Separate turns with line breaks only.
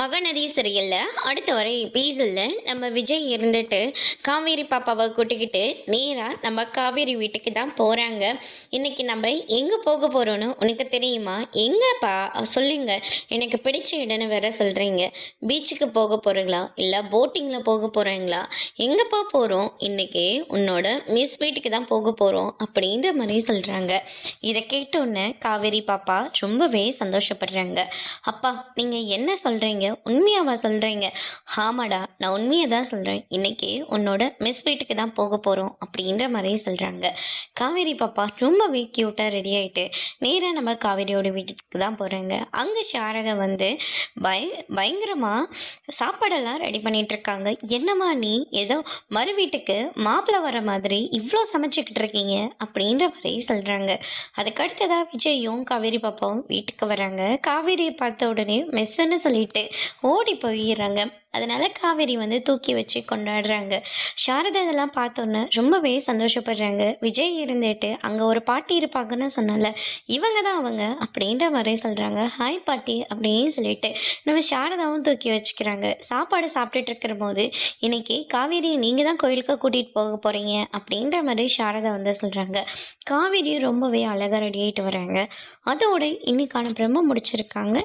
மகநதி சீரியல்ல அடுத்த வர எபிசோட்ல நம்ம விஜய் இருந்துட்டு காவேரி பாப்பாவை கூட்டிக்கிட்டு நேராக நம்ம காவேரி வீட்டுக்கு தான் போகிறாங்க. இன்னைக்கு நம்ம எங்கே போக போகிறோன்னு உனக்கு தெரியுமா? எங்கேப்பா சொல்லுங்க, எனக்கு பிடிச்ச இடம்னு வேற சொல்கிறீங்க. பீச்சுக்கு போக போகிறீங்களா, இல்லை போட்டிங்கில் போக போகிறீங்களா? எங்கேப்பா போகிறோம்? இன்னைக்கு உன்னோட மிஸ் வீட்டுக்கு தான் போக போகிறோம் அப்படின்ற மாதிரி சொல்கிறாங்க. இதை கேட்டோன்னே காவேரி பாப்பா ரொம்பவே சந்தோஷப்படுறாங்க. அப்பா, நீங்கள் என்ன சொல்கிறீங்க? உண்மையாவா சொல்கிறீங்க? ஆமாடா, நான் உண்மையை தான் சொல்கிறேன். இன்றைக்கி உன்னோட மிஸ் வீட்டுக்கு தான் போக போகிறோம் அப்படின்ற மாதிரி சொல்கிறாங்க. காவேரி பாப்பா ரொம்பவே க்யூட்டாக ரெடி ஆகிட்டு நேராக நம்ம காவேரியோட வீட்டுக்கு தான் போகிறாங்க. அங்கே சாரதா வந்து பயங்கரமாக சாப்பாடெல்லாம் ரெடி பண்ணிகிட்ருக்காங்க. என்னம்மா நீ ஏதோ மறு வீட்டுக்கு மாப்பிள்ளை வர மாதிரி இவ்வளோ சமைச்சிக்கிட்டு இருக்கீங்க அப்படின்ற மாதிரி சொல்கிறாங்க. அதுக்கடுத்ததாக விஜயும் காவேரி பாப்பாவும் வீட்டுக்கு வராங்க. காவேரியை பார்த்த உடனே மெஸ்ஸுன்னு சொல்லிட்டு ஓடி போயிடுறாங்க. அதனால் காவேரி வந்து தூக்கி வச்சு கொண்டாடுறாங்க. சாரதா இதெல்லாம் பார்த்தோன்னே ரொம்பவே சந்தோஷப்படுறாங்க. விஜய் இருந்துட்டு அங்கே ஒரு பாட்டி இருப்பாங்கன்னு சொன்னால இவங்க தான் அவங்க அப்படின்ற மாதிரி சொல்கிறாங்க. ஹாய் பாட்டி அப்படின்னு சொல்லிட்டு நம்ம சாரதாவும் தூக்கி வச்சுக்கிறாங்க. சாப்பாடு சாப்பிட்டுட்டு இருக்கிற போது இன்னைக்கு காவேரியை நீங்கள் தான் கோயிலுக்கு கூட்டிகிட்டு போக போகிறீங்க அப்படின்ற மாதிரி சாரதா வந்து சொல்கிறாங்க. காவேரியும் ரொம்பவே அழகாக ரெடி ஆகிட்டு வராங்க. அதோட இன்னைக்கான பிரம்ம முடிச்சிருக்காங்க.